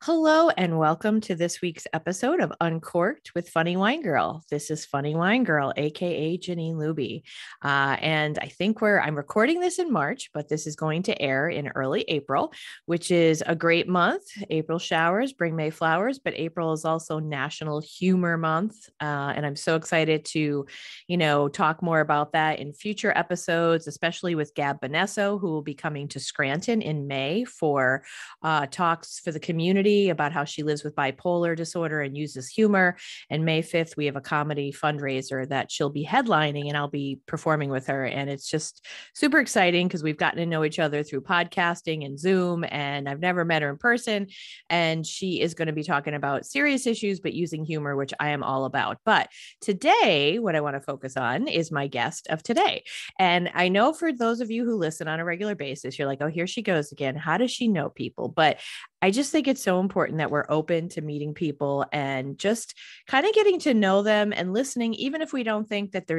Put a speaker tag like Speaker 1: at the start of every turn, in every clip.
Speaker 1: Hello and welcome to this week's episode of Uncorked with Funny Wine Girl. This is Funny Wine Girl, aka Janine Luby, and I think I'm recording this in March, but this is going to air in early April, which is a great month. April showers bring May flowers, but April is also National Humor Month, and I'm so excited to, talk more about that in future episodes, especially with Gab Bonesso, who will be coming to Scranton in May for talks for the community about how she lives with bipolar disorder and uses humor. And May 5th, we have a comedy fundraiser that she'll be headlining and I'll be performing with her. And it's just super exciting because we've gotten to know each other through podcasting and Zoom, and I've never met her in person. And she is going to be talking about serious issues, but using humor, which I am all about. But today, what I want to focus on is my guest of today. And I know for those of you who listen on a regular basis, you're like, oh, here she goes again. How does she know people? But I just think it's so important that we're open to meeting people and just kind of getting to know them and listening, even if we don't think that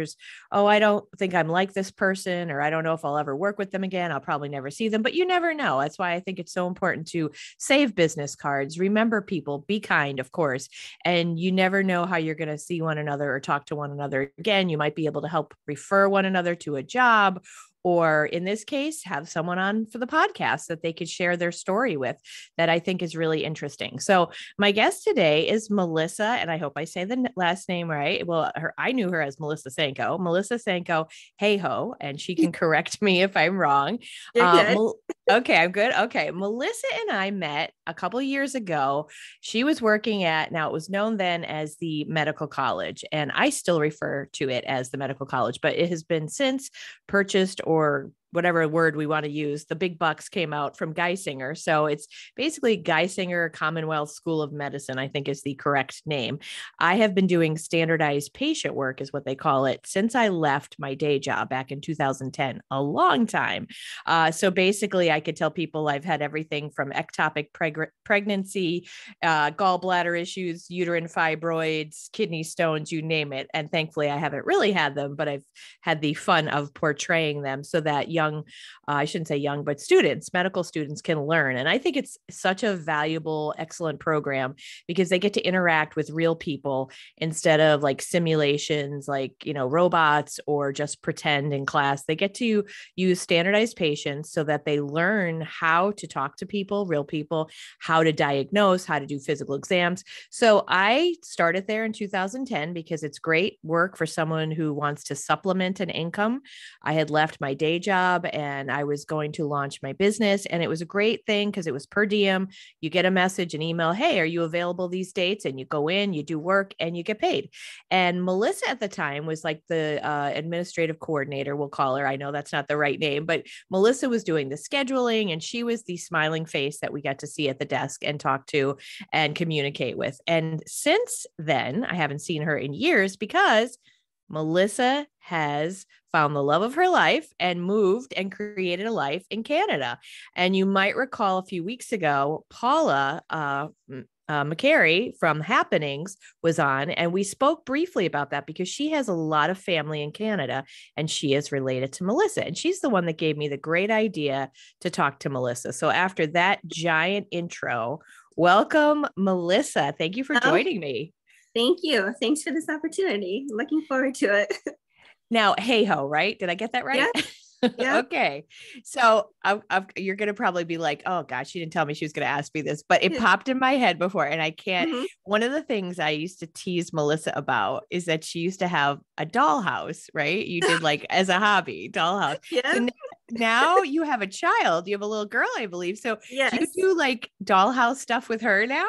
Speaker 1: I don't think I'm like this person, or I don't know if I'll ever work with them again. I'll probably never see them, but you never know. That's why I think it's so important to save business cards, remember people, be kind, of course, and you never know how you're going to see one another or talk to one another again. You might be able to help refer one another to a job, or in this case, have someone on for the podcast that they could share their story with that I think is really interesting. So my guest today is Melissa, and I hope I say the last name right. Well, I knew her as Melissa Sanko Hayhoe, and she can correct me if I'm wrong.
Speaker 2: You're good.
Speaker 1: Okay, I'm good. Okay. Melissa and I met a couple of years ago. She was working now it was known then as the medical college, and I still refer to it as the medical college, but it has been since purchased, or whatever word we want to use. The big bucks came out from Geisinger. So it's basically Geisinger Commonwealth School of Medicine, I think is the correct name. I have been doing standardized patient work, is what they call it, since I left my day job back in 2010, a long time. So basically, I could tell people I've had everything from ectopic pregnancy, gallbladder issues, uterine fibroids, kidney stones, you name it. And thankfully, I haven't really had them, but I've had the fun of portraying them so that I shouldn't say young, but medical students can learn. And I think it's such a valuable, excellent program because they get to interact with real people instead of like simulations, like, robots, or just pretend in class. They get to use standardized patients so that they learn how to talk to people, real people, how to diagnose, how to do physical exams. So I started there in 2010 because it's great work for someone who wants to supplement an income. I had left my day job and I was going to launch my business, and it was a great thing because it was per diem. You get a message, an email, hey, are you available these dates? And you go in, you do work, and you get paid. And Melissa at the time was like the administrative coordinator, we'll call her. I know that's not the right name, but Melissa was doing the scheduling, and she was the smiling face that we got to see at the desk and talk to and communicate with. And since then, I haven't seen her in years because Melissa has found the love of her life and moved and created a life in Canada. And you might recall a few weeks ago, Paula McCary from Happenings was on, and we spoke briefly about that because she has a lot of family in Canada and she is related to Melissa. And she's the one that gave me the great idea to talk to Melissa. So after that giant intro, welcome, Melissa. Thank you for joining me.
Speaker 2: Thank you. Thanks for this opportunity. Looking forward to it.
Speaker 1: Now, Hayhoe, right? Did I get that right?
Speaker 2: Yeah. Yeah.
Speaker 1: Okay. So you're going to probably be like, oh gosh, she didn't tell me she was going to ask me this, but it popped in my head before. And I can't, one of the things I used to tease Melissa about is that she used to have a dollhouse, right? You did like as a hobby, dollhouse.
Speaker 2: Yeah.
Speaker 1: So now you have a child, you have a little girl, I believe. So
Speaker 2: yes.
Speaker 1: Do you do like dollhouse stuff with her now?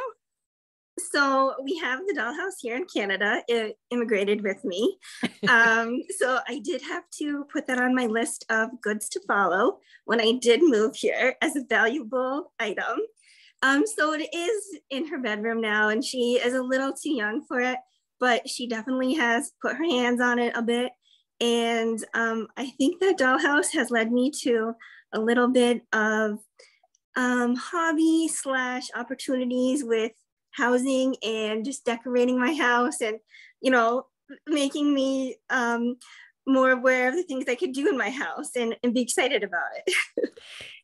Speaker 2: So we have the dollhouse here in Canada. It immigrated with me. So I did have to put that on my list of goods to follow when I did move here as a valuable item. So it is in her bedroom now, and she is a little too young for it, but she definitely has put her hands on it a bit. And I think that dollhouse has led me to a little bit of hobby / opportunities with housing and just decorating my house, and making me more aware of the things I could do in my house and be excited about it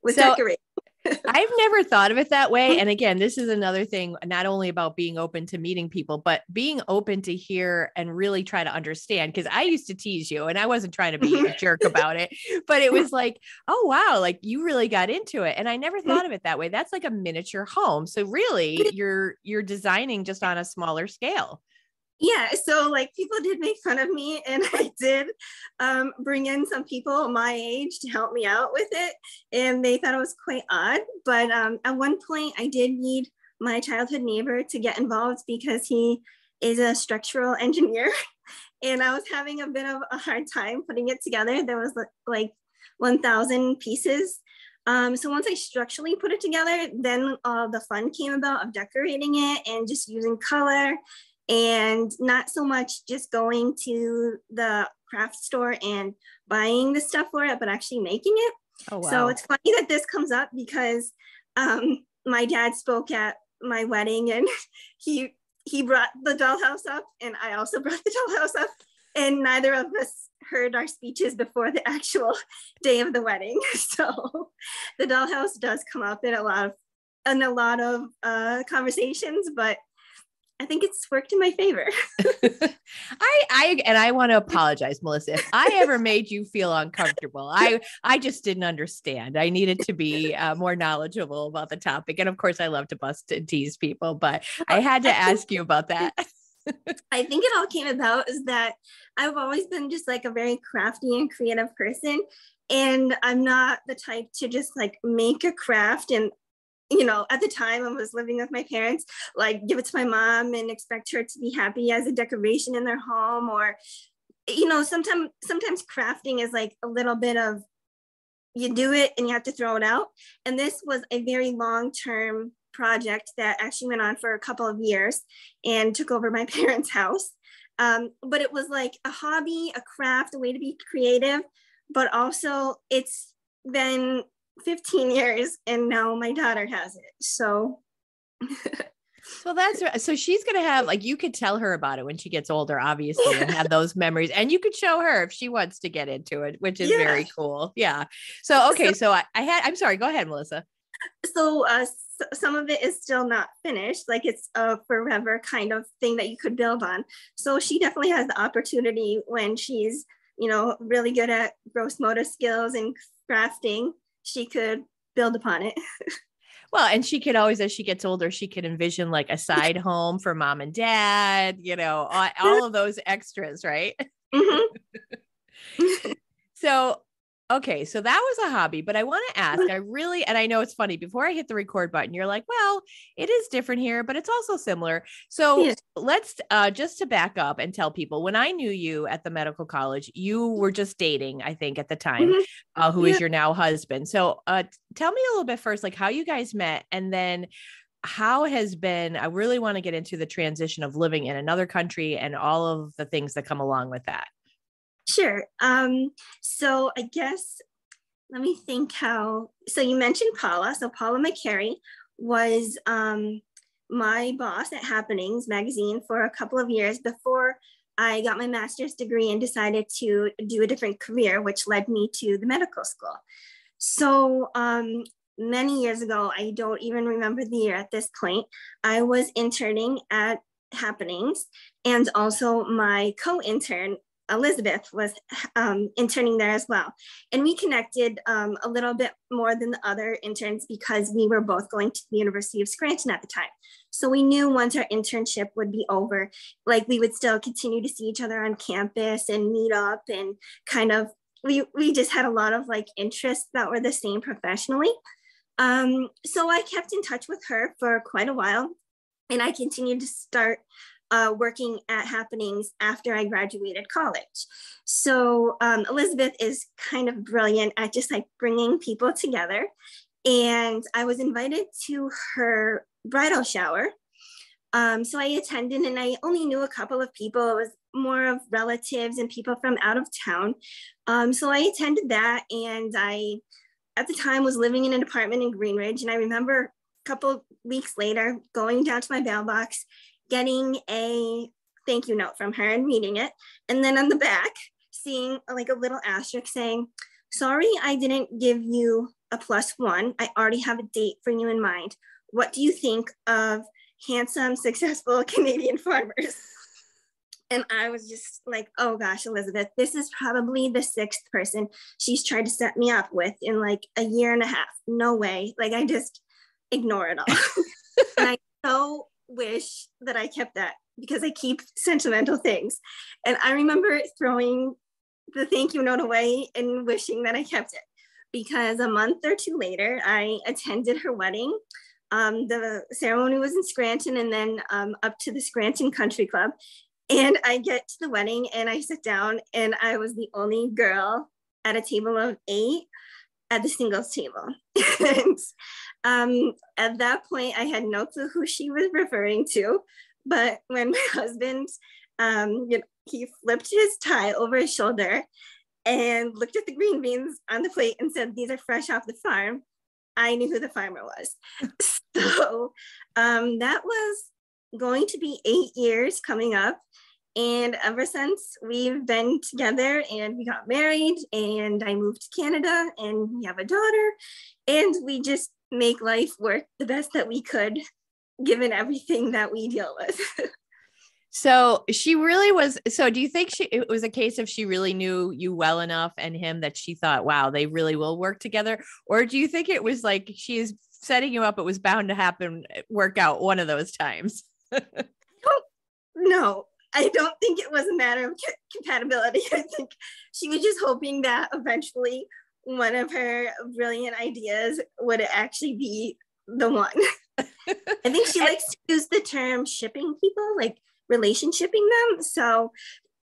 Speaker 2: with decorating.
Speaker 1: I've never thought of it that way. And again, this is another thing, not only about being open to meeting people, but being open to hear and really try to understand. Cause I used to tease you and I wasn't trying to be a jerk about it, but it was like, oh, wow, like you really got into it. And I never thought of it that way. That's like a miniature home. So really you're designing just on a smaller scale.
Speaker 2: Yeah, so like people did make fun of me, and I did bring in some people my age to help me out with it, and they thought it was quite odd. But at one point, I did need my childhood neighbor to get involved because he is a structural engineer, and I was having a bit of a hard time putting it together. There was like 1,000 pieces. So once I structurally put it together, then the fun came about of decorating it and just using color, and not so much just going to the craft store and buying the stuff for it, but actually making it.
Speaker 1: Oh, wow.
Speaker 2: So it's funny that this comes up because my dad spoke at my wedding, and he brought the dollhouse up, and I also brought the dollhouse up, and neither of us heard our speeches before the actual day of the wedding. So the dollhouse does come up in a lot of conversations, but I think it's worked in my favor.
Speaker 1: I want to apologize, Melissa, if I ever made you feel uncomfortable. I just didn't understand. I needed to be more knowledgeable about the topic. And of course I love to bust and tease people, but I had to ask you about that.
Speaker 2: I think it all came about is that I've always been just like a very crafty and creative person. And I'm not the type to just like make a craft and, at the time I was living with my parents, like give it to my mom and expect her to be happy as a decoration in their home. Or, sometimes crafting is like a little bit of, you do it and you have to throw it out. And this was a very long-term project that actually went on for a couple of years and took over my parents' house. But it was like a hobby, a craft, a way to be creative, but also it's been 15 years and now my daughter has it. So
Speaker 1: so she's going to have, like, you could tell her about it when she gets older, obviously, and have those memories, and you could show her if she wants to get into it, which is very cool. Yeah. So, okay. So I'm sorry, go ahead, Melissa.
Speaker 2: So, some of it is still not finished. Like it's a forever kind of thing that you could build on. So she definitely has the opportunity when she's, really good at gross motor skills and crafting, she could build upon it.
Speaker 1: Well, and she could always, as she gets older, she could envision like a side home for mom and dad, all of those extras, right?
Speaker 2: Mm-hmm.
Speaker 1: So, okay, so that was a hobby, but I want to ask, and I know it's funny, before I hit the record button, you're like, well, it is different here, but it's also similar. So let's just to back up and tell people, when I knew you at the medical college, you were just dating, I think at the time, who is your now husband. So tell me a little bit first, like how you guys met, and then how has been, I really want to get into the transition of living in another country and all of the things that come along with that.
Speaker 2: Sure. So I guess, let me think so you mentioned Paula. So Paula McCary was my boss at Happenings magazine for a couple of years before I got my master's degree and decided to do a different career, which led me to the medical school. So many years ago, I don't even remember the year at this point, I was interning at Happenings, and also my co-intern Elizabeth was interning there as well. And we connected a little bit more than the other interns because we were both going to the University of Scranton at the time. So we knew once our internship would be over, like we would still continue to see each other on campus and meet up, and kind of, we just had a lot of like interests that were the same professionally. So I kept in touch with her for quite a while, and I continued to start working at Happenings after I graduated college. So Elizabeth is kind of brilliant at just like bringing people together. And I was invited to her bridal shower. So I attended, and I only knew a couple of people. It was more of relatives and people from out of town. So I attended that, and I, at the time, was living in an apartment in Greenridge. And I remember a couple weeks later going down to my mailbox, getting a thank you note from her and reading it. And then on the back, seeing like a little asterisk saying, sorry, I didn't give you a +1. I already have a date for you in mind. What do you think of handsome, successful Canadian farmers? And I was just like, oh gosh, Elizabeth, this is probably the 6th person she's tried to set me up with in like a year and a half. No way. Like, I just ignore it all. And I so wish that I kept that, because I keep sentimental things. And I remember throwing the thank you note away and wishing that I kept it, because a month or 2 later, I attended her wedding. The ceremony was in Scranton, and then up to the Scranton Country Club. And I get to the wedding and I sit down, and I was the only girl at a table of 8 at the singles table. And at that point, I had no clue who she was referring to. But when my husband, he flipped his tie over his shoulder and looked at the green beans on the plate and said, "These are fresh off the farm," I knew who the farmer was. So that was going to be 8 years coming up. And ever since, we've been together, and we got married, and I moved to Canada, and we have a daughter, and we just make life work the best that we could, given everything that we deal with.
Speaker 1: So she really was. So do you think it was a case of she really knew you well enough and him that she thought, wow, they really will work together? Or do you think it was like, she is setting you up, it was bound to happen, work out one of those times?
Speaker 2: No, I don't think it was a matter of compatibility. I think she was just hoping that eventually one of her brilliant ideas would actually be the one. I think she likes to use the term shipping people, like relationshipping them. So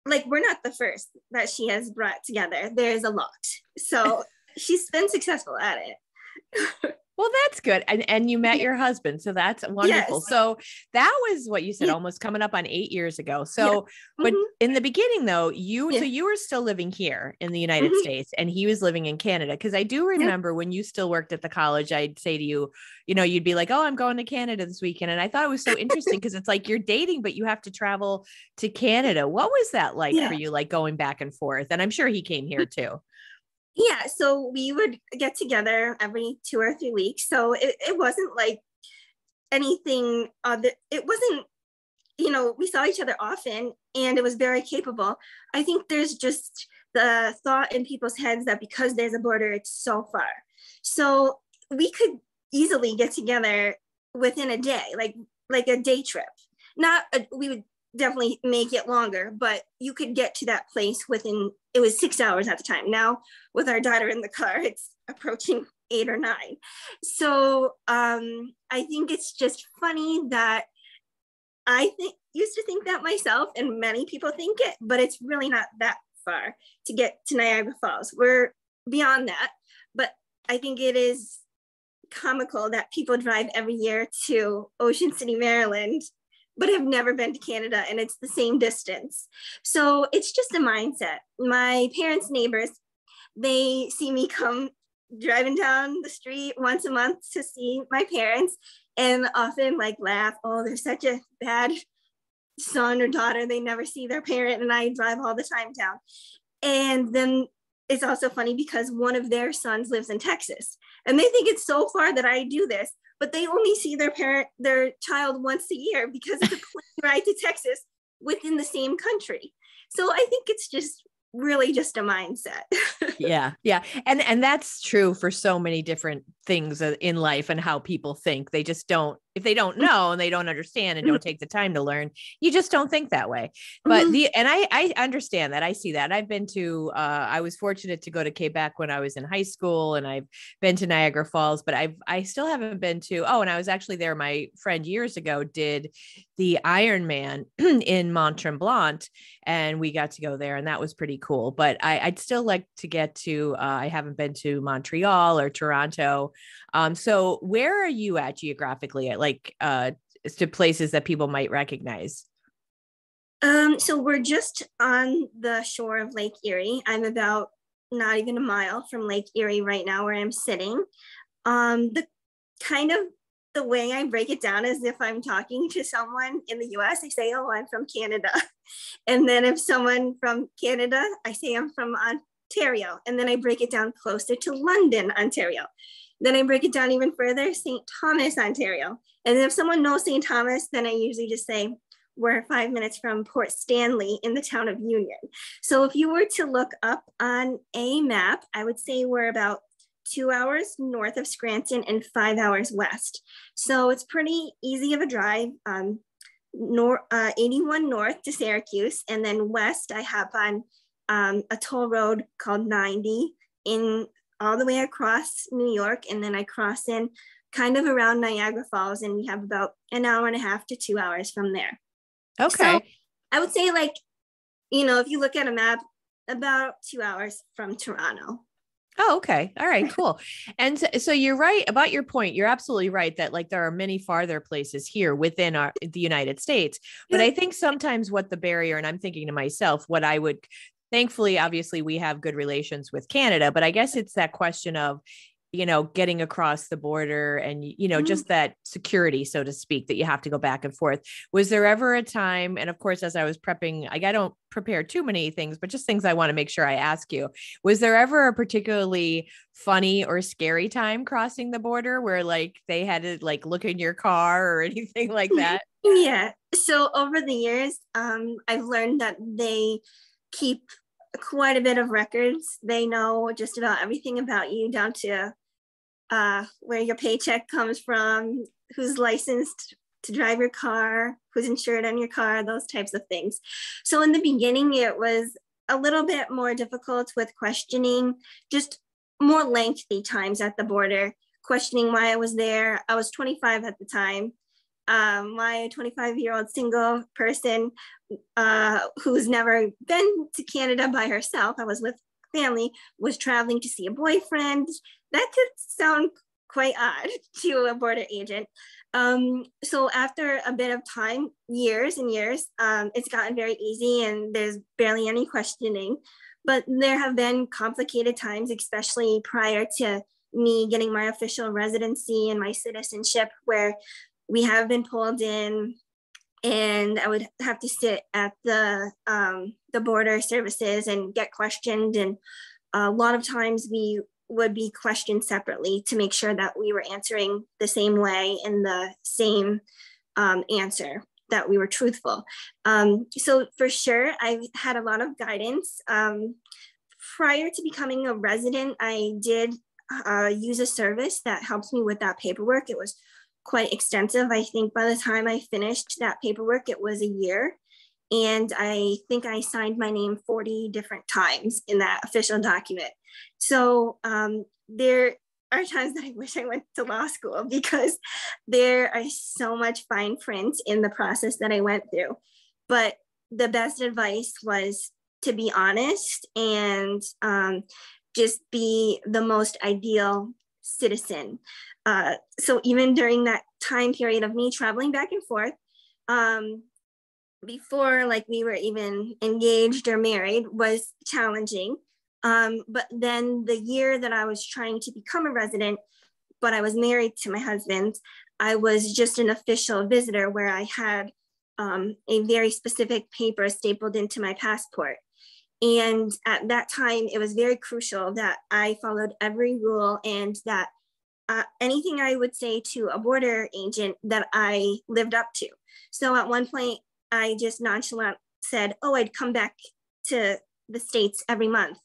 Speaker 2: like, we're not the first that she has brought together. There's a lot. So she's been successful at it.
Speaker 1: Well, that's good. And you met your husband. So that's wonderful. Yes. So that was what you said, almost coming up on 8 years ago. So, but in the beginning though, so you were still living here in the United States, and he was living in Canada. Cause I do remember when you still worked at the college, I'd say to you, you'd be like, "Oh, I'm going to Canada this weekend." And I thought it was so interesting, because it's like you're dating, but you have to travel to Canada. What was that like for you? Like going back and forth? And I'm sure he came here too.
Speaker 2: Yeah, so we would get together every 2 or 3 weeks. So it wasn't like anything other. It wasn't, we saw each other often, and it was very capable. I think there's just the thought in people's heads that because there's a border, it's so far. So we could easily get together within a day, like a day trip. We would definitely make it longer, but you could get to that place within, it was 6 hours at the time. Now with our daughter in the car, it's approaching 8 or 9. So I think it's just funny that used to think that myself, and many people think it, but it's really not that far to get to Niagara Falls. We're beyond that, but I think it is comical that people drive every year to Ocean City, Maryland, but have never been to Canada, and it's the same distance. So it's just a mindset. My parents' neighbors, they see me come driving down the street once a month to see my parents, and often like laugh, "Oh, they're such a bad son or daughter. They never see their parent, and I drive all the time down." And then it's also funny because one of their sons lives in Texas, and they think it's so far that I do this, but they only see their child once a year, because it's a plane ride to Texas within the same country. So I think it's just really just a mindset.
Speaker 1: Yeah. And that's true for so many different things in life and how people think. They just don't, if they don't know and they don't understand and don't take the time to learn, you just don't think that way. But I understand that. I see that. I've been to, I was fortunate to go to Quebec when I was in high school, and I've been to Niagara Falls, but I still haven't been to, and I was actually there. My friend years ago did the Ironman in Mont Tremblant, and we got to go there, and that was pretty cool. But I'd still like to get to, I haven't been to Montreal or Toronto. So where are you at geographically, at to places that people might recognize?
Speaker 2: So we're just on the shore of Lake Erie. I'm about not even a mile from Lake Erie right now, where I'm sitting. The way I break it down is, if I'm talking to someone in the US, I say, "Oh, I'm from Canada." And then if someone from Canada, I say I'm from Ontario. And then I break it down closer to London, Ontario. Then I break it down even further, St. Thomas, Ontario. And if someone knows St. Thomas, then I usually just say, we're 5 minutes from Port Stanley in the town of Union. So if you were to look up on a map, I would say we're about 2 hours north of Scranton and 5 hours west. So it's pretty easy of a drive. 81 north to Syracuse, and then west I hop on a toll road called 90 in all the way across New York, and then I cross in kind of around Niagara Falls, and we have about an hour and a half to 2 hours from there.
Speaker 1: Okay.
Speaker 2: So I would say, like, you know, if you look at a map, about 2 hours from Toronto.
Speaker 1: Oh, okay. All right, cool. And so you're right about your point. You're absolutely right that like there are many farther places here within the United States. But I think sometimes what the barrier, and I'm thinking to myself, what I would, thankfully, obviously we have good relations with Canada, but I guess it's that question of, you know, getting across the border and, you know, just that security, so to speak, that you have to go back and forth. Was there ever a time, and of course, as I was prepping, I don't prepare too many things, but just things I want to make sure I ask you, was there ever a particularly funny or scary time crossing the border where like they had to like look in your car or anything like that?
Speaker 2: Yeah. So over the years, I've learned that they keep quite a bit of records. They know just about everything about you, down to where your paycheck comes from, who's licensed to drive your car, who's insured on your car, those types of things. So in the beginning, it was a little bit more difficult with questioning, just more lengthy times at the border, questioning why I was there. I was 25 at the time. My 25-year-old single person who's never been to Canada by herself, I was with family, was traveling to see a boyfriend. That could sound quite odd to a border agent. So after a bit of time, years and years, it's gotten very easy and there's barely any questioning. But there have been complicated times, especially prior to me getting my official residency and my citizenship, where we have been pulled in and I would have to sit at the border services and get questioned. And a lot of times we would be questioned separately to make sure that we were answering the same way and the same answer, that we were truthful. So for sure, I've had a lot of guidance. Prior to becoming a resident, I did use a service that helps me with that paperwork. It was quite extensive. I think by the time I finished that paperwork, it was a year. And I think I signed my name 40 different times in that official document. So there are times that I wish I went to law school, because there are so much fine print in the process that I went through. But the best advice was to be honest and just be the most ideal citizen. So even during that time period of me traveling back and forth, before like we were even engaged or married, was challenging. But then the year that I was trying to become a resident, but I was married to my husband, I was just an official visitor where I had a very specific paper stapled into my passport. And at that time, it was very crucial that I followed every rule and that anything I would say to a border agent that I lived up to. So at one point, I just nonchalant said, oh, I'd come back to the States every month.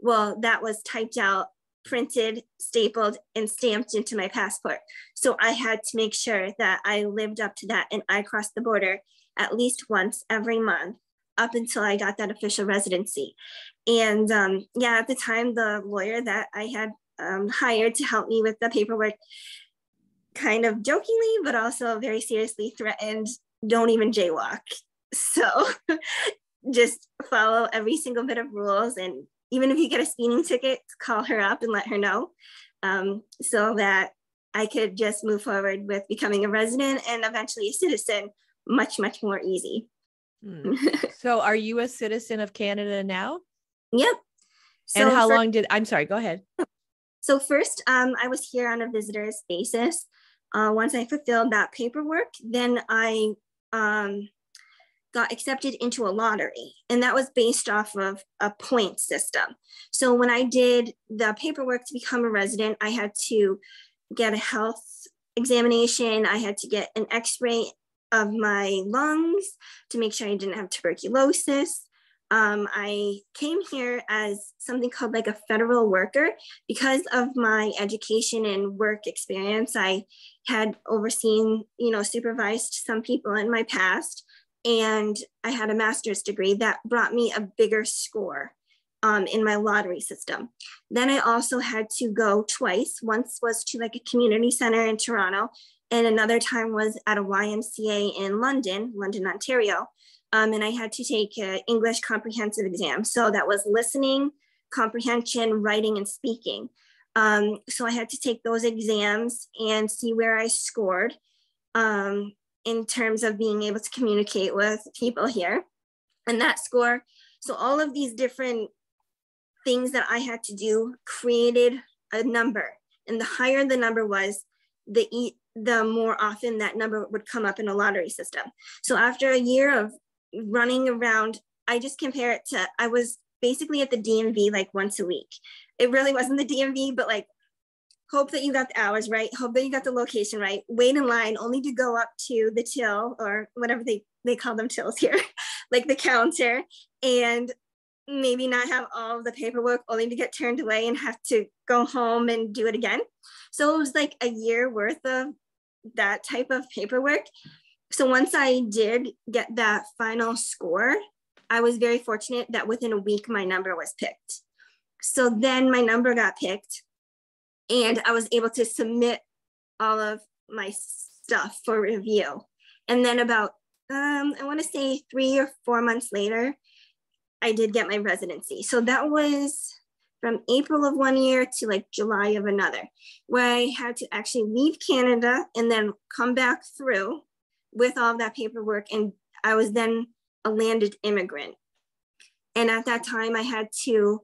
Speaker 2: Well, that was typed out, printed, stapled, and stamped into my passport. So I had to make sure that I lived up to that and I crossed the border at least once every month up until I got that official residency. And yeah, at the time, the lawyer that I had hired to help me with the paperwork kind of jokingly, but also very seriously threatened, don't even jaywalk. So just follow every single bit of rules. And even if you get a speeding ticket, call her up and let her know, so that I could just move forward with becoming a resident and eventually a citizen much, much more easy.
Speaker 1: So are you a citizen of Canada now?
Speaker 2: Yep. So
Speaker 1: and how long I'm sorry, go ahead.
Speaker 2: So first, I was here on a visitor's basis. Once I fulfilled that paperwork, then I got accepted into a lottery, and that was based off of a point system. So when I did the paperwork to become a resident, I had to get a health examination. I had to get an x-ray of my lungs to make sure I didn't have tuberculosis. I came here as something called like a federal worker because of my education and work experience. I had overseen, supervised some people in my past, and I had a master's degree that brought me a bigger score in my lottery system. Then I also had to go twice. Once was to like a community center in Toronto, and another time was at a YMCA in London, Ontario. And I had to take an English comprehensive exam. So that was listening, comprehension, writing, and speaking. So I had to take those exams and see where I scored in terms of being able to communicate with people here. And that score, so all of these different things that I had to do created a number. And the higher the number was, the more often that number would come up in a lottery system. So after a year of running around, I just compare it to, I was basically at the DMV like once a week. It really wasn't the DMV, but like, hope that you got the hours right, hope that you got the location right, wait in line only to go up to the till, or whatever they call them tills here, like the counter, and maybe not have all of the paperwork, only to get turned away and have to go home and do it again. So it was like a year worth of that type of paperwork. So once I did get that final score, I was very fortunate that within a week, my number was picked. So then my number got picked, and I was able to submit all of my stuff for review. And then about, I want to say 3 or 4 months later, I did get my residency. So that was from April of one year to like July of another, where I had to actually leave Canada and then come back through with all of that paperwork. And I was then a landed immigrant. And at that time I had to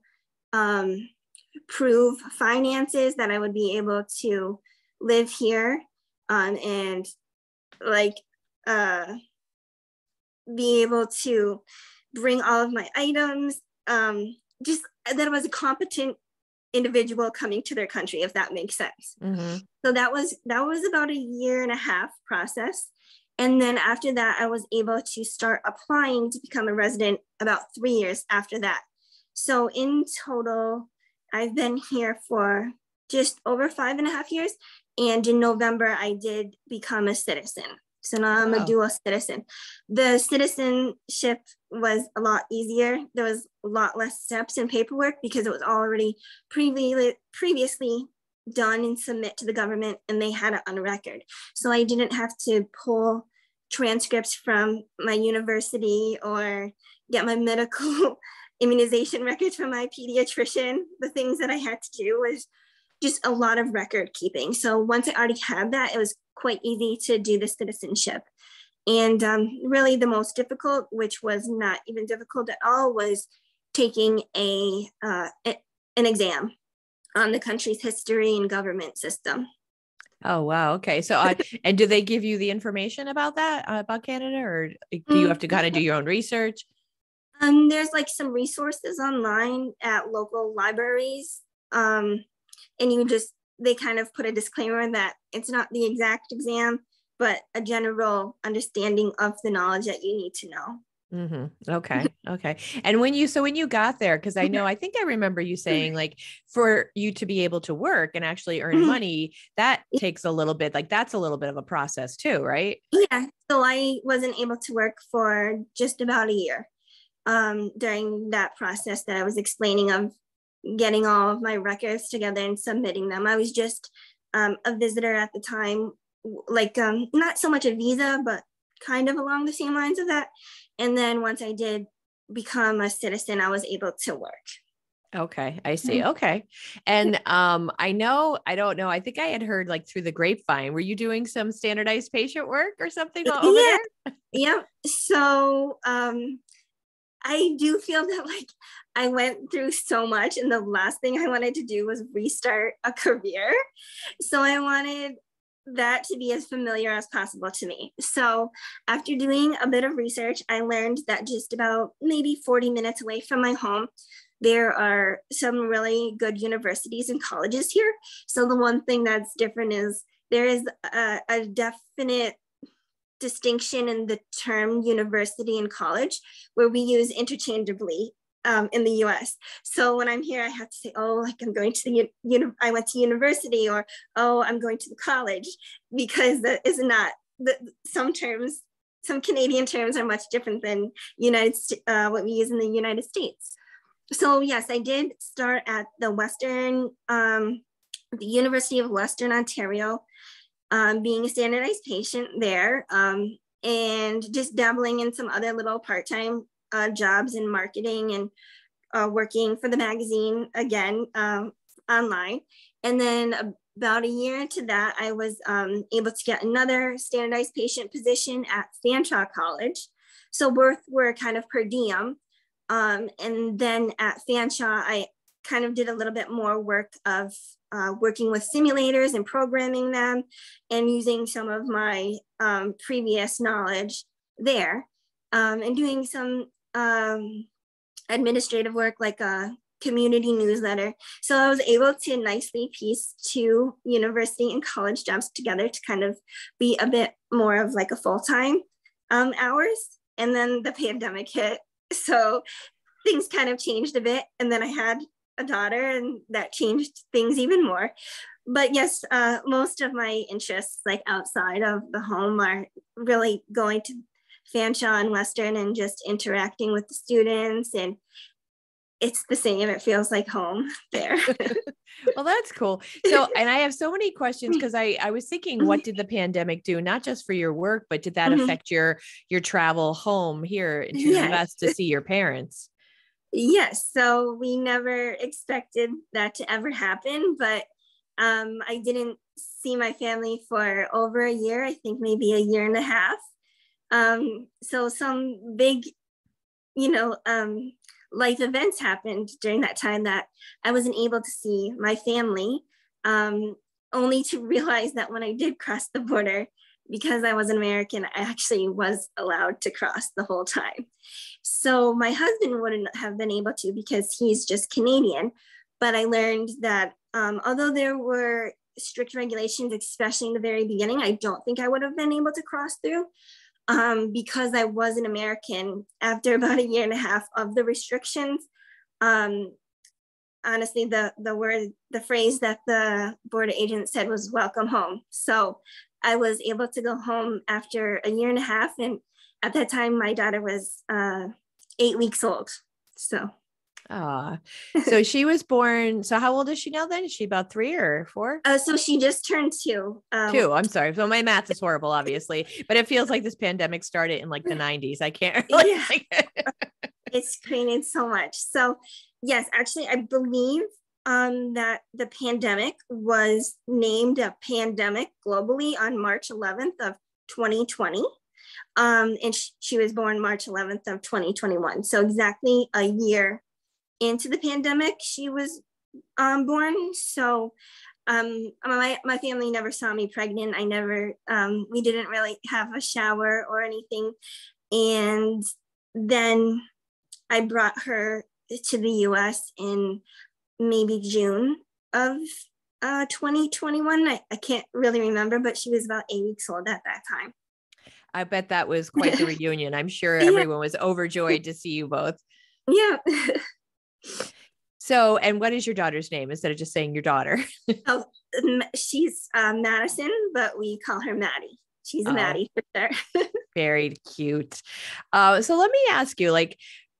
Speaker 2: prove finances that I would be able to live here and like be able to bring all of my items, just that I was a competent individual coming to their country, if that makes sense. Mm-hmm. So that was about a 1.5 year process. And then after that, I was able to start applying to become a resident about 3 years after that. So in total, I've been here for just over 5.5 years. And in November, I did become a citizen. So now I'm a dual citizen. The citizenship was a lot easier. There was a lot less steps and paperwork because it was already previously done and submit to the government, and they had it on record. So I didn't have to pull transcripts from my university or get my medical immunization records from my pediatrician. The things that I had to do was just a lot of record keeping. So once I already had that, it was quite easy to do the citizenship. And really the most difficult, which was not even difficult at all, was taking an exam on the country's history and government system.
Speaker 1: Oh, wow. Okay. So, and do they give you the information about that, about Canada, or do you have to kind of do your own research?
Speaker 2: There's like some resources online at local libraries. And they kind of put a disclaimer that it's not the exact exam, but a general understanding of the knowledge that you need to know.
Speaker 1: Mm-hmm. Okay. Okay. And when you got there, because I think I remember you saying like for you to be able to work and actually earn money, that takes a little bit, like that's a little bit of a process too, right?
Speaker 2: Yeah. So I wasn't able to work for just about a year during that process that I was explaining of getting all of my records together and submitting them. I was just a visitor at the time, like not so much a visa, but kind of along the same lines of that. And then once I did become a citizen, I was able to work.
Speaker 1: Okay. I see. Okay. And I don't know. I think I had heard like through the grapevine, were you doing some standardized patient work or something over there?
Speaker 2: Yeah. So I do feel that like I went through so much, and the last thing I wanted to do was restart a career. So I wanted that to be as familiar as possible to me. So after doing a bit of research, I learned that just about maybe 40 minutes away from my home, there are some really good universities and colleges here. So the one thing that's different is there is a definite distinction in the term university and college, where we use interchangeably in the US. So when I'm here, I have to say, oh, like I'm going to I went to university, or, oh, I'm going to the college, because that is not, some terms, some Canadian terms are much different than what we use in the United States. So yes, I did start at the University of Western Ontario, being a standardized patient there, and just dabbling in some other little part-time jobs in marketing, and working for the magazine again, online. And then about a year into that, I was able to get another standardized patient position at Fanshawe College. So both were kind of per diem. And then at Fanshawe, I kind of did a little bit more work of working with simulators and programming them, and using some of my previous knowledge there, and doing some administrative work, like a community newsletter. So I was able to nicely piece two university and college jobs together to kind of be a bit more of like a full-time hours. And then the pandemic hit, so things kind of changed a bit. And then I had a daughter, and that changed things even more. But yes, most of my interests, like outside of the home, are really going to Fanshawe and Western and just interacting with the students, and it's the same. It feels like home there.
Speaker 1: Well, that's cool. So, and I have so many questions, because I was thinking, what did the pandemic do, not just for your work, but did that affect your travel home here into the US to see your parents?
Speaker 2: Yes. So we never expected that to ever happen, but I didn't see my family for over a year, I think maybe a year and a half. So some big, life events happened during that time that I wasn't able to see my family, only to realize that when I did cross the border, because I was an American, I actually was allowed to cross the whole time. So my husband wouldn't have been able to, because he's just Canadian. But I learned that although there were strict regulations, especially in the very beginning, I don't think I would have been able to cross through, because I was an American. After about a year and a half of the restrictions, honestly, the phrase that the border agent said was "welcome home." So I was able to go home after a year and a half, and at that time, my daughter was 8 weeks old. So.
Speaker 1: So she was born. So how old is she now then? Is she about 3 or 4?
Speaker 2: So she just turned 2.
Speaker 1: 2. I'm sorry. So my math is horrible, obviously, but it feels like this pandemic started in like the 90s. I can't.
Speaker 2: It's created so much. So yes, actually, I believe that the pandemic was named a pandemic globally on March 11th of 2020. And she was born March 11th of 2021. So exactly a year into the pandemic, she was born. So my family never saw me pregnant. We didn't really have a shower or anything. And then I brought her to the US in maybe June of 2021. I can't really remember, but she was about 8 weeks old at that time.
Speaker 1: I bet that was quite the reunion. I'm sure everyone was overjoyed to see you both.
Speaker 2: Yeah.
Speaker 1: So, and what is your daughter's name, instead of just saying your daughter?
Speaker 2: She's Madison, but we call her Maddie. She's a Maddie for sure.
Speaker 1: Very cute. So let me ask you, like,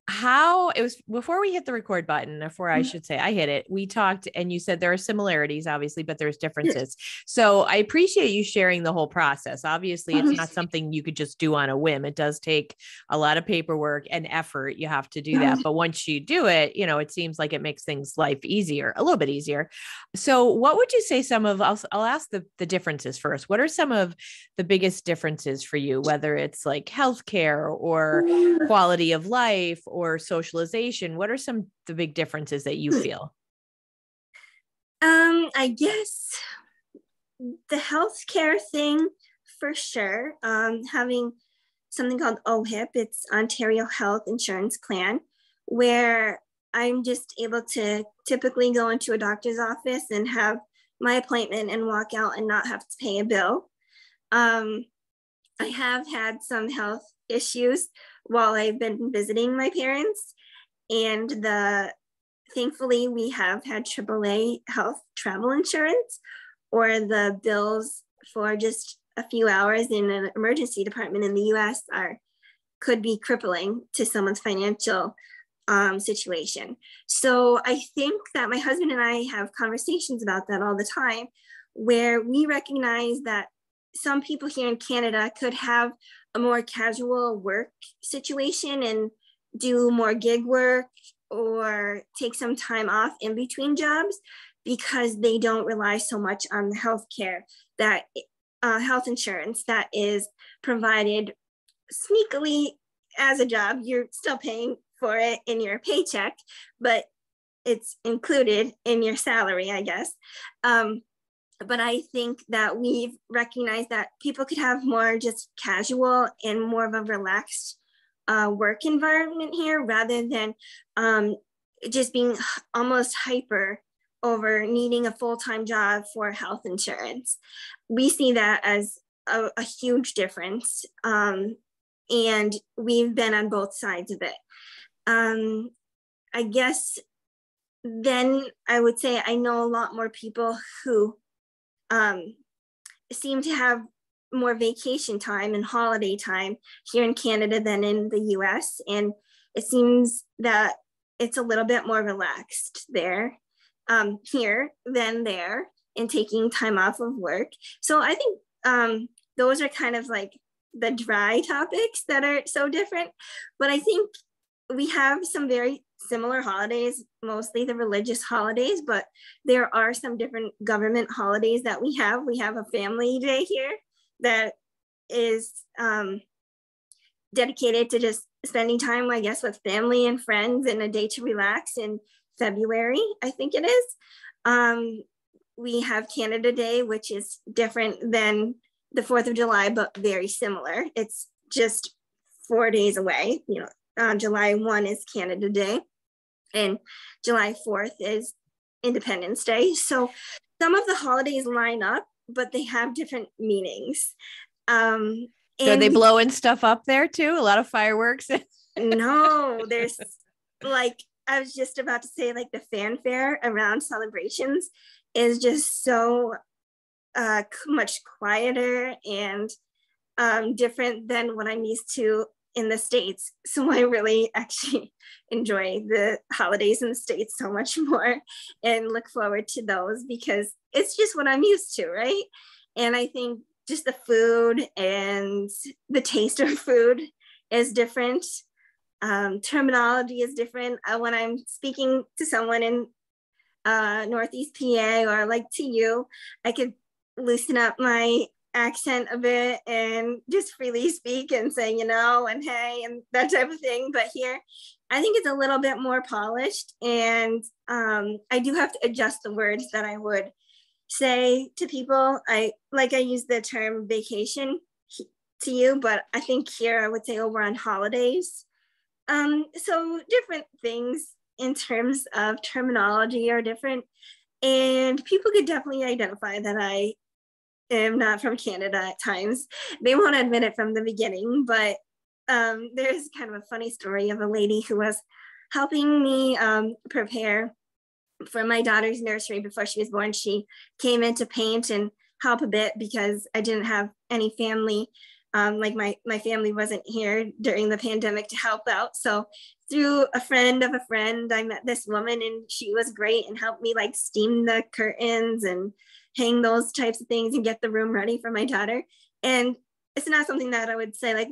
Speaker 1: how it was before we hit the record button, before I should say I hit it, we talked and you said there are similarities, obviously, but there's differences. So I appreciate you sharing the whole process. Obviously, it's not something you could just do on a whim. It does take a lot of paperwork and effort. You have to do that. But once you do it, it seems like it makes things life easier, a little bit easier. So what would you say I'll ask the differences first. What are some of the biggest differences for you, whether it's like healthcare or quality of life or socialization? What are some of the big differences that you feel?
Speaker 2: I guess the healthcare thing, for sure. Having something called OHIP, it's Ontario Health Insurance Plan, where I'm just able to typically go into a doctor's office and have my appointment and walk out and not have to pay a bill. I have had some health issues while I've been visiting my parents, and thankfully we have had AAA health travel insurance, or the bills for just a few hours in an emergency department in the US could be crippling to someone's financial situation. So I think that my husband and I have conversations about that all the time, where we recognize that some people here in Canada could have a more casual work situation and do more gig work or take some time off in between jobs, because they don't rely so much on the healthcare that health insurance that is provided sneakily as a job. You're still paying for it in your paycheck, but it's included in your salary, I guess. But I think that we've recognized that people could have more just casual and more of a relaxed work environment here, rather than just being almost hyper over needing a full-time job for health insurance. We see that as a huge difference. And we've been on both sides of it. I guess then I would say I know a lot more people who seem to have more vacation time and holiday time here in Canada than in the US. And it seems that it's a little bit more relaxed there, here than there, in taking time off of work. So I think those are kind of like the dry topics that are so different. But I think we have some very similar holidays, mostly the religious holidays, but there are some different government holidays that we have. We have a family day here that is dedicated to just spending time, I guess, with family and friends, and a day to relax in February, I think it is. We have Canada Day, which is different than the 4th of July, but very similar. It's just 4 days away. July 1 is Canada Day, and July 4th is Independence Day. So some of the holidays line up, but they have different meanings.
Speaker 1: So are they blowing stuff up there too? A lot of fireworks?
Speaker 2: No, there's like, I was just about to say, like, the fanfare around celebrations is just so much quieter and different than what I'm used to in the States. So I really actually enjoy the holidays in the States so much more and look forward to those, because it's just what I'm used to, right? And I think just the food and the taste of food is different. Terminology is different. When I'm speaking to someone in Northeast PA, or like to you, I could loosen up my accent a bit and just freely speak and say, and hey, and that type of thing. But here, I think it's a little bit more polished, and I do have to adjust the words that I would say to people. I use the term vacation to you, but I think here I would say over on holidays. So different things in terms of terminology are different, and people could definitely identify that I am not from Canada at times. They won't admit it from the beginning, but there's kind of a funny story of a lady who was helping me prepare for my daughter's nursery before she was born. She came in to paint and help a bit because I didn't have any family. My family wasn't here during the pandemic to help out. So through a friend of a friend, I met this woman, and she was great and helped me like steam the curtains and hang those types of things and get the room ready for my daughter. And it's not something that I would say like,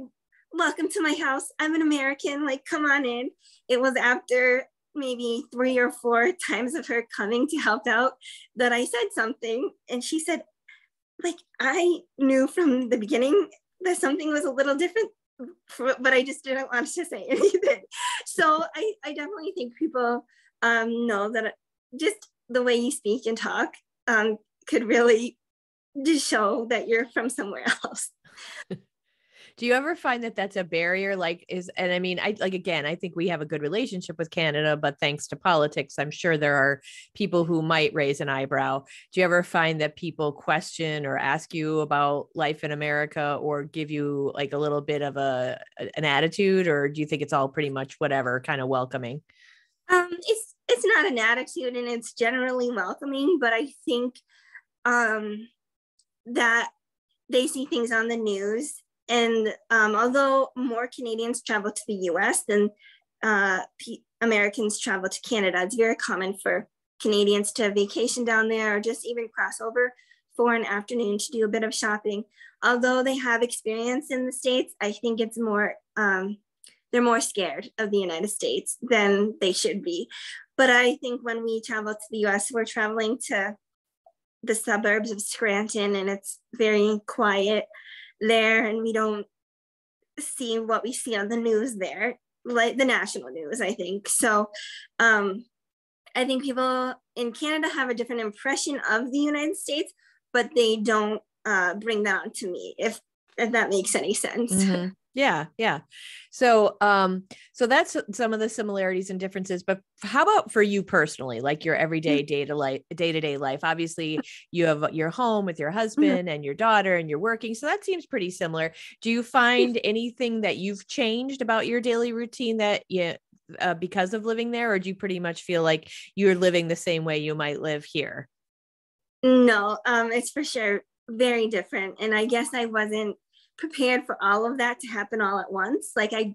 Speaker 2: welcome to my house, I'm an American, like, come on in. It was after maybe 3 or 4 times of her coming to help out that I said something. And she said, like, I knew from the beginning that something was a little different, but I just didn't want to say anything. So I definitely think people know that just the way you speak and talk could really to show that you're from somewhere else.
Speaker 1: Do you ever find that that's a barrier? And I mean, again, I think we have a good relationship with Canada, but thanks to politics, I'm sure there are people who might raise an eyebrow. Do you ever find that people question or ask you about life in America, or give you like a little bit of an attitude, or do you think it's all pretty much whatever, kind of welcoming?
Speaker 2: It's not an attitude, and it's generally welcoming, but I think that they see things on the news. And although more Canadians travel to the US than Americans travel to Canada, it's very common for Canadians to vacation down there or just even cross over for an afternoon to do a bit of shopping. Although they have experience in the States, I think it's more, they're more scared of the United States than they should be. But I think when we travel to the US, we're traveling to the suburbs of Scranton, and it's very quiet there, and we don't see what we see on the news there, like the national news, I think. So I think people in Canada have a different impression of the United States, but they don't bring that on to me, if that makes any sense.
Speaker 1: Mm-hmm. Yeah. Yeah. So that's some of the similarities and differences, but how about for you personally, like your everyday day-to-day life? Obviously you have your home with your husband and your daughter, and you're working. So that seems pretty similar. Do you find anything that you've changed about your daily routine that because of living there, or do you pretty much feel like you're living the same way you might live here?
Speaker 2: No, it's for sure very different. And I guess I wasn't prepared for all of that to happen all at once. Like I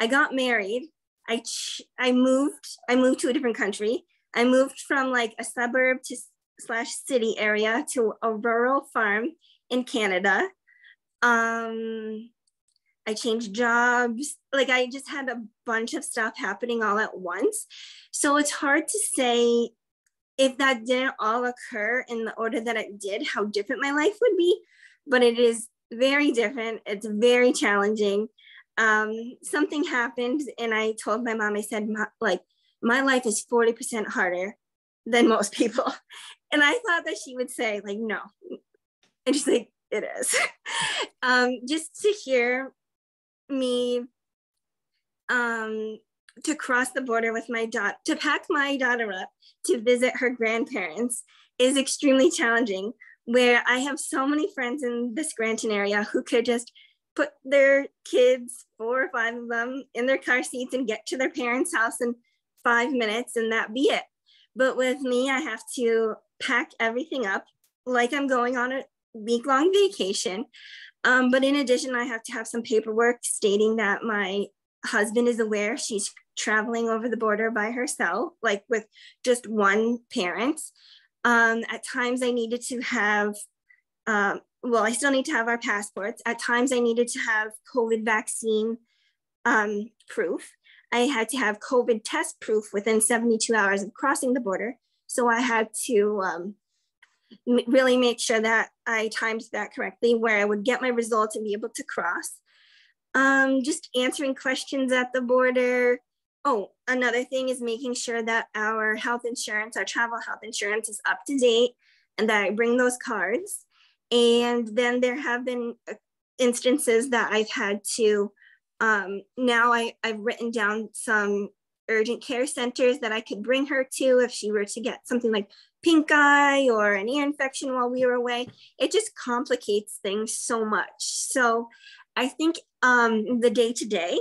Speaker 2: got married. I moved to a different country. I moved from like a suburb to / city area to a rural farm in Canada. I changed jobs. Like I just had a bunch of stuff happening all at once. So it's hard to say, if that didn't all occur in the order that it did, how different my life would be. But it is very different. It's very challenging. Something happened, and I told my mom, I said, my life is 40% harder than most people. And I thought that she would say, like, no. And she's like, it is. Just to hear me to cross the border with my daughter, to pack my daughter up to visit her grandparents is extremely challenging, where I have so many friends in the Scranton area who could just put their kids, 4 or 5 of them, in their car seats and get to their parents' house in 5 minutes, and that be it. But with me, I have to pack everything up like I'm going on a week-long vacation. But in addition, I have to have some paperwork stating that my husband is aware she's traveling over the border by herself, like with just one parent. At times I needed to have, I still need to have our passports. At times I needed to have COVID vaccine proof. I had to have COVID test proof within 72 hours of crossing the border. So I had to really make sure that I timed that correctly, where I would get my results and be able to cross. Just answering questions at the border. Oh, another thing is making sure that our health insurance, our travel health insurance, is up to date, and that I bring those cards. And then there have been instances that I've had to, now I've written down some urgent care centers that I could bring her to if she were to get something like pink eye or an ear infection while we were away. It just complicates things so much. So I think the day-to-day,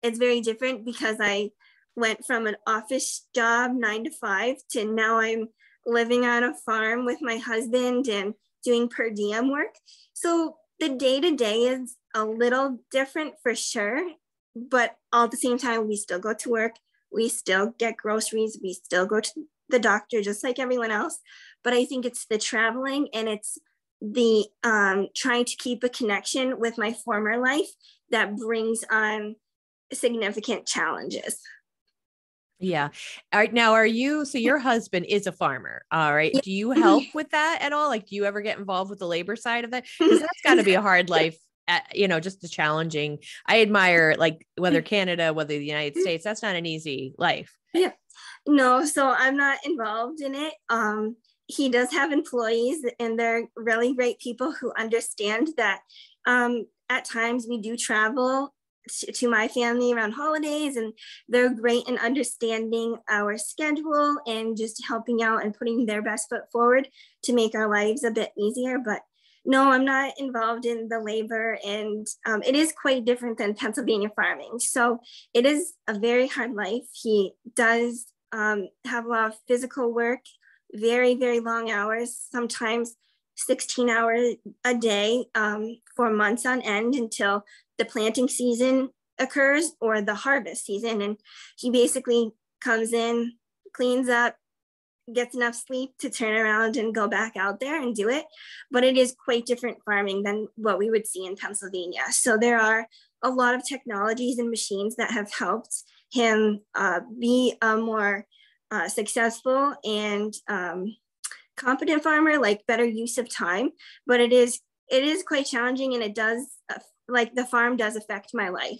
Speaker 2: it's very different, because I went from an office job 9 to 5 to now I'm living on a farm with my husband and doing per diem work. So the day-to-day is a little different for sure, but all at the same time, we still go to work, we still get groceries, we still go to the doctor just like everyone else. But I think it's the traveling, and it's the trying to keep a connection with my former life that brings on significant challenges.
Speaker 1: Yeah. All right. Now, so your husband is a farmer. All right. Do you help with that at all? Like, do you ever get involved with the labor side of that? Because that's got to be a hard life, just a challenging. I admire, like, whether Canada, whether the United States, that's not an easy life.
Speaker 2: Yeah. No, so I'm not involved in it. he does have employees, and they're really great people who understand that at times we do travel to my family around holidays, and they're great in understanding our schedule and just helping out and putting their best foot forward to make our lives a bit easier. But no, I'm not involved in the labor, and it is quite different than Pennsylvania farming. So it is a very hard life. He does have a lot of physical work, very, very long hours, sometimes 16 hours a day for months on end until the planting season occurs or the harvest season. And he basically comes in, cleans up, gets enough sleep to turn around and go back out there and do it. But it is quite different farming than what we would see in Pennsylvania. So there are a lot of technologies and machines that have helped him be a more successful and competent farmer, like better use of time. But it is quite challenging, and it does, like the farm does affect my life.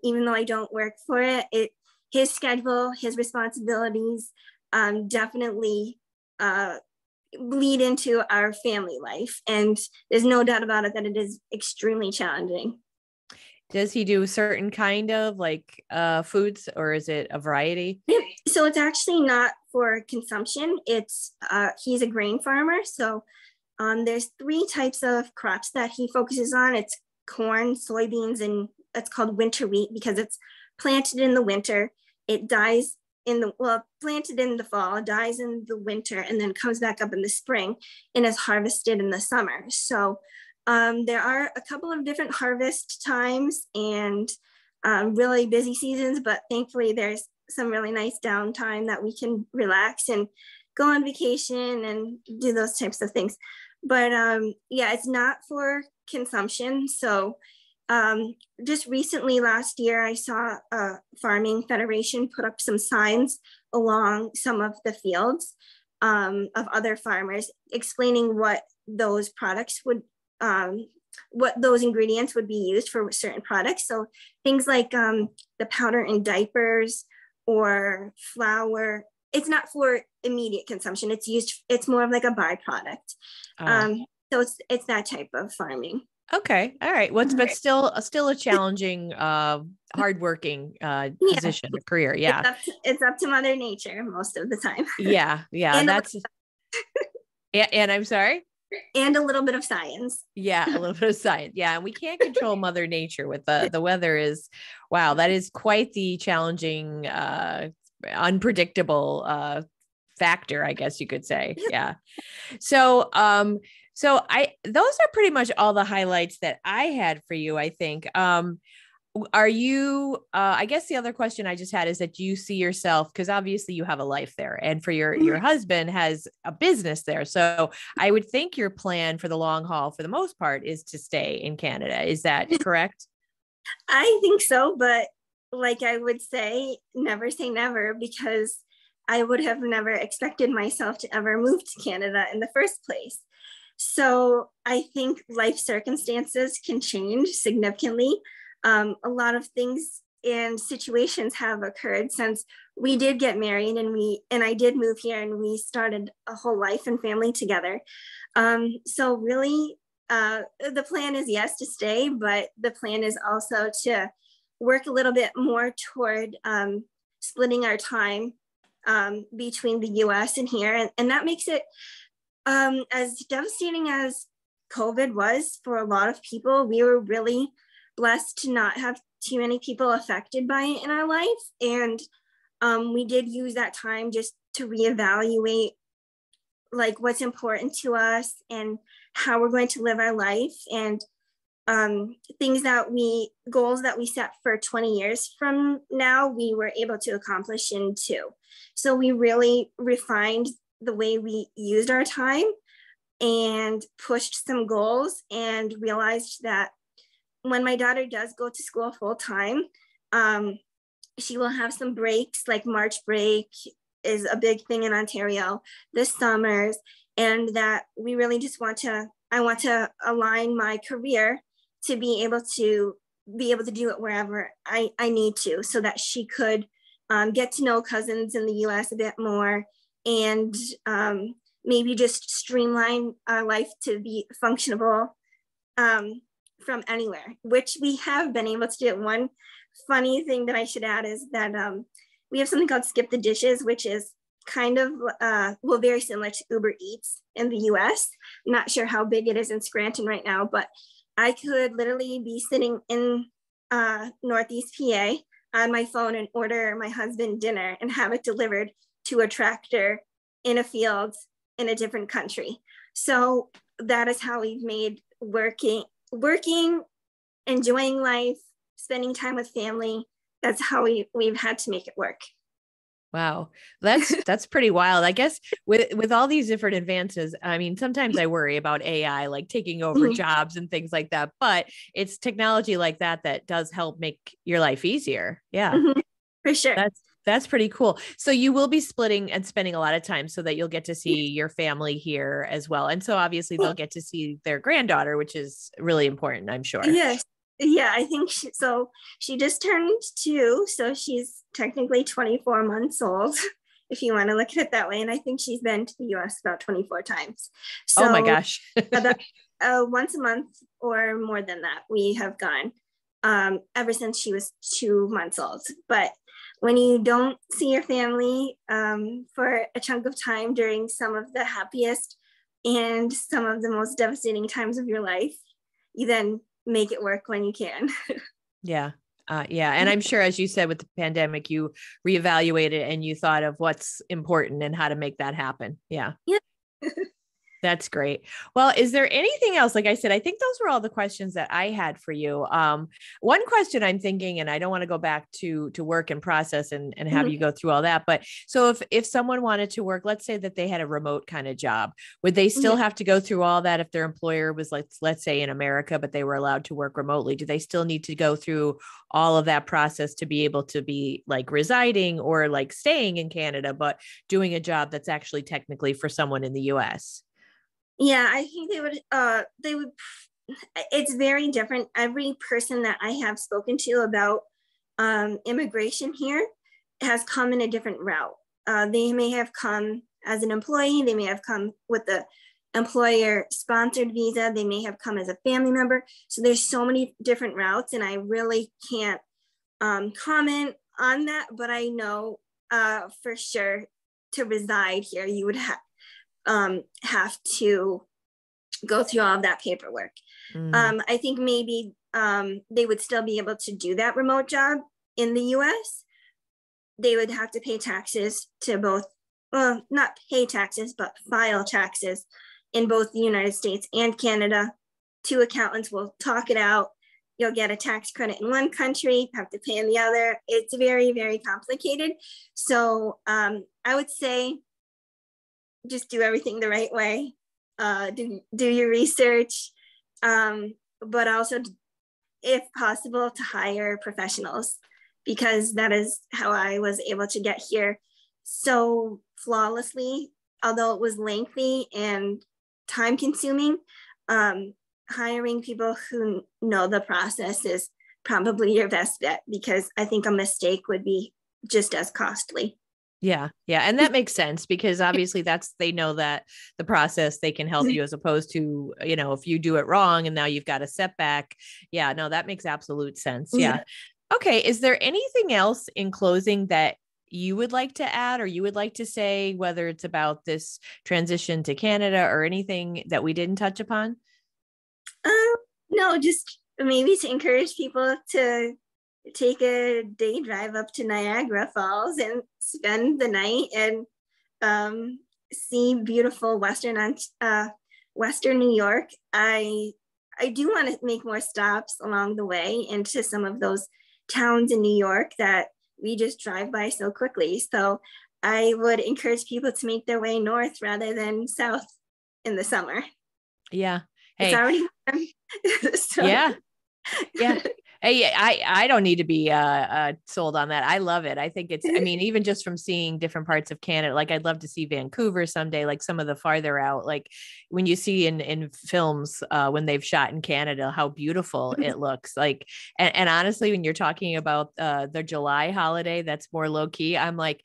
Speaker 2: Even though I don't work for it, his schedule, his responsibilities definitely bleed into our family life. And there's no doubt about it that it is extremely challenging.
Speaker 1: Does he do certain kind of like foods, or is it a variety?
Speaker 2: So it's actually not for consumption. It's he's a grain farmer. So there's 3 types of crops that he focuses on. It's corn, soybeans, and it's called winter wheat because it's planted in the winter. It dies planted in the fall, dies in the winter, and then comes back up in the spring and is harvested in the summer. So there are a couple of different harvest times and really busy seasons, but thankfully there's some really nice downtime that we can relax and go on vacation and do those types of things. But yeah, it's not for consumption. So just recently last year, I saw a farming federation put up some signs along some of the fields of other farmers explaining what those products would what those ingredients would be used for certain products. So things like the powder in diapers or flour, it's not for immediate consumption. It's more of like a byproduct. So it's that type of farming.
Speaker 1: Okay. All right. But still a challenging, hardworking position, career. Yeah.
Speaker 2: It's up to Mother Nature most of the time.
Speaker 1: Yeah. And I'm sorry.
Speaker 2: And a little bit of science.
Speaker 1: Yeah, a little bit of science. Yeah, and we can't control Mother Nature with the weather. Wow, that is quite the challenging, unpredictable factor, I guess you could say. Yeah. So those are pretty much all the highlights that I had for you, I think. Are you, I guess the other question I just had is that do you see yourself, because obviously you have a life there, and for your husband has a business there. So I would think your plan for the long haul, for the most part, is to stay in Canada. Is that correct?
Speaker 2: I think so, but like I would say never, because I would have never expected myself to ever move to Canada in the first place. So I think life circumstances can change significantly. A lot of things and situations have occurred since we did get married, and I did move here, and we started a whole life and family together. So really, the plan is yes to stay, but the plan is also to work a little bit more toward splitting our time between the US and here. And that makes it as devastating as COVID was for a lot of people. We were really blessed to not have too many people affected by it in our life. And we did use that time just to reevaluate like what's important to us and how we're going to live our life, and goals that we set for 20 years from now, we were able to accomplish in 2. So we really refined the way we used our time and pushed some goals, and realized that when my daughter does go to school full time, she will have some breaks, like March break is a big thing in Ontario this summers, and that we really just I want to align my career to be able to do it wherever I need to, so that she could get to know cousins in the US a bit more, and maybe just streamline our life to be functionable from anywhere, which we have been able to do. One funny thing that I should add is that we have something called Skip the Dishes, which is kind of, very similar to Uber Eats in the US. I'm not sure how big it is in Scranton right now, but I could literally be sitting in Northeast PA on my phone and order my husband dinner and have it delivered to a tractor in a field in a different country. So that is how we've made working, enjoying life, spending time with family. That's how we've had to make it work.
Speaker 1: Wow. That's pretty wild. I guess with all these different advances, I mean, sometimes I worry about AI, like taking over jobs and things like that, but it's technology like that does help make your life easier. Yeah.
Speaker 2: For sure.
Speaker 1: That's pretty cool. So you will be splitting and spending a lot of time so that you'll get to see your family here as well. And so obviously they'll get to see their granddaughter, which is really important, I'm sure.
Speaker 2: Yes. Yeah, I think she just turned 2, so she's technically 24 months old, if you want to look at it that way. And I think she's been to the US about 24 times. So
Speaker 1: oh my gosh.
Speaker 2: Once a month or more than that, we have gone ever since she was 2 months old. But when you don't see your family for a chunk of time during some of the happiest and some of the most devastating times of your life, you then make it work when you can.
Speaker 1: Yeah. Yeah. And I'm sure, as you said, with the pandemic, you reevaluated and you thought of what's important and how to make that happen. Yeah.
Speaker 2: Yeah.
Speaker 1: That's great. Well, is there anything else? Like I said, I think those were all the questions that I had for you. One question I'm thinking, and I don't want to go back to work and process and have you go through all that, but so if someone wanted to work, let's say that they had a remote kind of job, would they still have to go through all that if their employer was, let's say in America, but they were allowed to work remotely? Do they still need to go through all of that process to be able to be like residing or like staying in Canada, but doing a job that's actually technically for someone in the US?
Speaker 2: Yeah, I think they would, it's very different. Every person that I have spoken to about immigration here has come in a different route. They may have come as an employee, they may have come with the employer sponsored visa, they may have come as a family member. So there's so many different routes, and I really can't comment on that, but I know for sure to reside here, you would have to go through all of that paperwork. I think maybe they would still be able to do that remote job in the US. They would have to pay taxes to both, well, not pay taxes, but file taxes in both the United States and Canada. 2 accountants will talk it out. You'll get a tax credit in one country, have to pay in the other. It's very, very complicated. So I would say just do everything the right way. Do your research, but also, if possible, to hire professionals, because that is how I was able to get here so flawlessly, although it was lengthy and time consuming. Hiring people who know the process is probably your best bet, because I think a mistake would be just as costly.
Speaker 1: Yeah. Yeah. And that makes sense, because obviously they know that the process, they can help you, as opposed to, if you do it wrong and now you've got a setback. Yeah, no, that makes absolute sense. Yeah. Okay. Is there anything else in closing that you would like to add, or you would like to say, whether it's about this transition to Canada or anything that we didn't touch upon?
Speaker 2: No, just maybe to encourage people to take a day drive up to Niagara Falls and spend the night and see beautiful Western New York. I do want to make more stops along the way into some of those towns in New York that we just drive by so quickly. So I would encourage people to make their way north rather than south in the summer.
Speaker 1: Yeah. Hey.
Speaker 2: It's already so.
Speaker 1: Yeah. Hey, I don't need to be sold on that. I love it. I think it's, I mean, even just from seeing different parts of Canada, like I'd love to see Vancouver someday, like some of the farther out, like when you see in films when they've shot in Canada, how beautiful it looks like. And honestly, when you're talking about the July holiday, that's more low key. I'm like,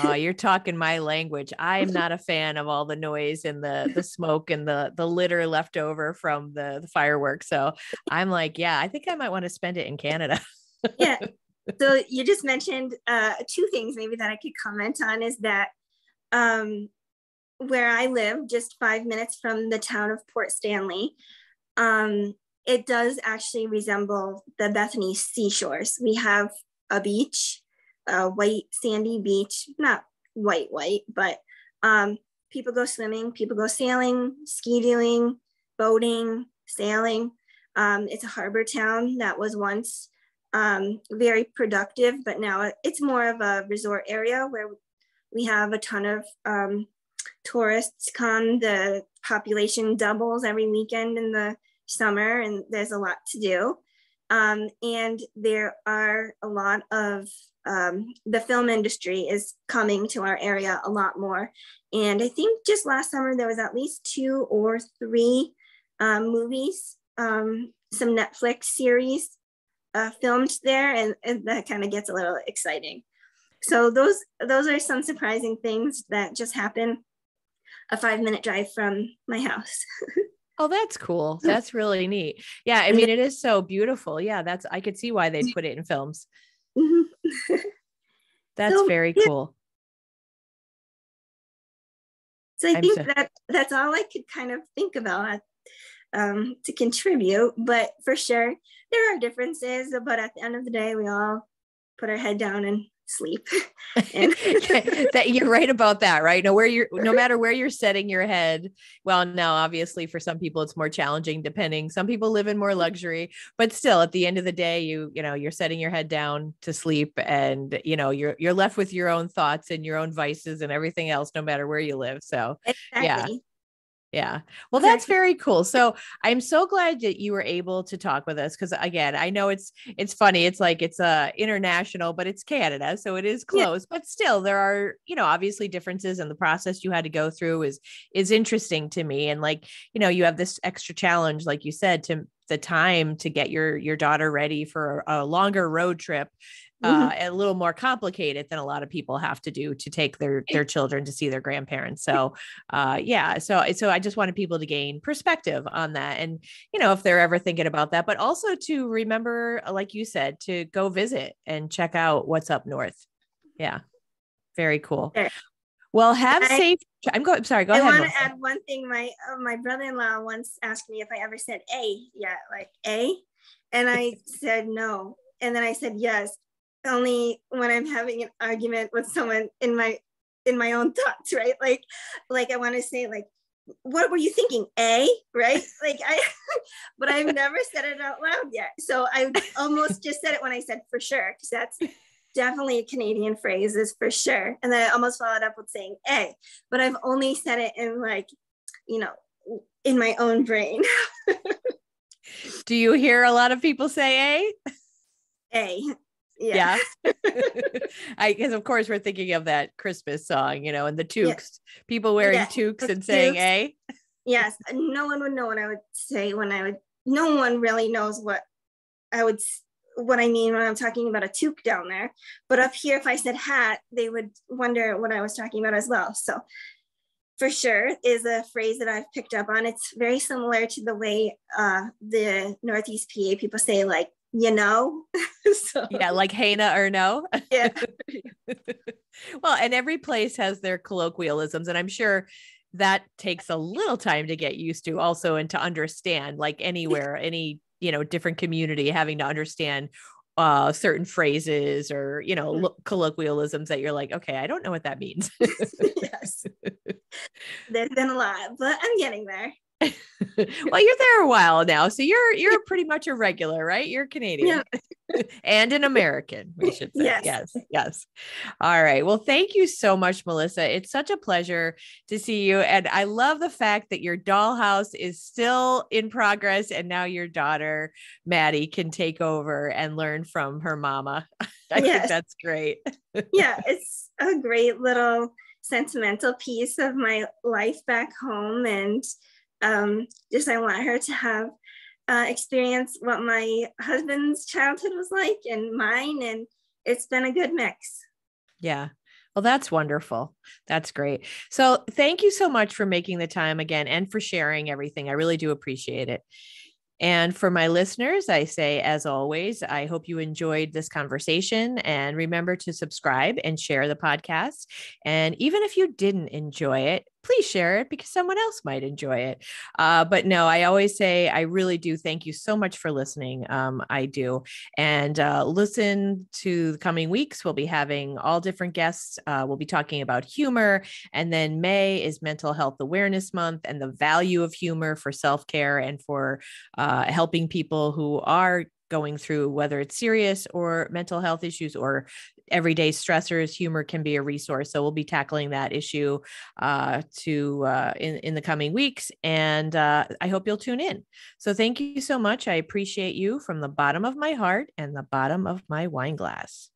Speaker 1: oh, you're talking my language. I'm not a fan of all the noise and the smoke and the litter left over from the fireworks. So I'm like, yeah, I think I might want to spend it in Canada.
Speaker 2: Yeah. So you just mentioned two things maybe that I could comment on is that um, where I live, just 5 minutes from the town of Port Stanley, it does actually resemble the Bethany seashores. We have a beach, a white sandy beach, not white, but people go swimming, people go sailing, ski doing, boating, sailing. It's a harbor town that was once very productive, but now it's more of a resort area where we have a ton of tourists come. The population doubles every weekend in the summer, and there's a lot to do. And there are a lot of the film industry is coming to our area a lot more. And I think just last summer there was at least 2 or 3 movies, some Netflix series filmed there, and that kind of gets a little exciting. So those are some surprising things that just happen a 5-minute drive from my house.
Speaker 1: Oh, that's cool. That's really neat. Yeah, I mean, it is so beautiful. Yeah, I could see why they'd put it in films. That's
Speaker 2: So,
Speaker 1: very
Speaker 2: yeah.
Speaker 1: cool.
Speaker 2: So I think that's all I could kind of think about to contribute. But for sure, there are differences. But at the end of the day, we all put our head down and sleep. And
Speaker 1: that you're right about that, right? No matter where you're setting your head. Well, now obviously for some people it's more challenging depending. Some people live in more luxury, but still at the end of the day, you're setting your head down to sleep, and you're left with your own thoughts and your own vices and everything else, no matter where you live. So yeah.
Speaker 2: exactly.
Speaker 1: Yeah. Well, that's very cool. So I'm so glad that you were able to talk with us. Cause again, I know it's funny. It's like, it's international, but it's Canada. So it is close, but still there are, obviously differences, and the process you had to go through is interesting to me. And like, you have this extra challenge, like you said, to the time to get your daughter ready for a longer road trip. A little more complicated than a lot of people have to do to take their children to see their grandparents. So, so I just wanted people to gain perspective on that, and if they're ever thinking about that, but also to remember, like you said, to go visit and check out what's up north. Yeah, very cool.
Speaker 2: Sure.
Speaker 1: Well, safe. Sorry, go ahead.
Speaker 2: I want to add one thing. My brother-in-law once asked me if I ever said "a," like "a," and I said no, and then I said yes, only when I'm having an argument with someone in my own thoughts, right? Like I want to say like, what were you thinking? A, right? Like but I've never said it out loud yet. So I almost just said it when I said for sure, because that's definitely a Canadian phrase, is for sure. And then I almost followed up with saying A, but I've only said it in like, in my own brain.
Speaker 1: Do you hear a lot of people say A?
Speaker 2: A.
Speaker 1: Yeah. Because of course we're thinking of that Christmas song, and the toques, people wearing toques and saying A.
Speaker 2: Yes. No one would know what I would say no one really knows what I mean when I'm talking about a toque down there. But up here, if I said hat, they would wonder what I was talking about as well. So for sure is a phrase that I've picked up on. It's very similar to the way the Northeast PA people say like, so
Speaker 1: yeah, like Hana or no.
Speaker 2: Yeah.
Speaker 1: Well, and every place has their colloquialisms, and I'm sure that takes a little time to get used to also, and to understand, like anywhere, any different community, having to understand certain phrases or colloquialisms that you're like, okay, I don't know what that means.
Speaker 2: Yes. There's been a lot, but I'm getting there.
Speaker 1: Well, you're there a while now, so you're pretty much a regular, right? You're Canadian. And an American, we should say.
Speaker 2: Yes.
Speaker 1: Yes, yes. All right. Well, thank you so much, Melissa. It's such a pleasure to see you. And I love the fact that your dollhouse is still in progress. And now your daughter, Maddie, can take over and learn from her mama. I think
Speaker 2: Yes.
Speaker 1: that's great.
Speaker 2: Yeah, it's a great little sentimental piece of my life back home. And just I want her to have experience what my husband's childhood was like and mine. And it's been a good mix.
Speaker 1: Yeah. Well, that's wonderful. That's great. So thank you so much for making the time again and for sharing everything. I really do appreciate it. And for my listeners, I say, as always, I hope you enjoyed this conversation, and remember to subscribe and share the podcast. And even if you didn't enjoy it, please share it because someone else might enjoy it. But no, I always say, I really do thank you so much for listening. I do. And listen to the coming weeks. We'll be having all different guests. We'll be talking about humor. And then May is Mental Health Awareness Month and the value of humor for self-care and for helping people who are going through, whether it's serious or mental health issues or everyday stressors. Humor can be a resource. So we'll be tackling that issue in the coming weeks. And I hope you'll tune in. So thank you so much. I appreciate you from the bottom of my heart and the bottom of my wine glass.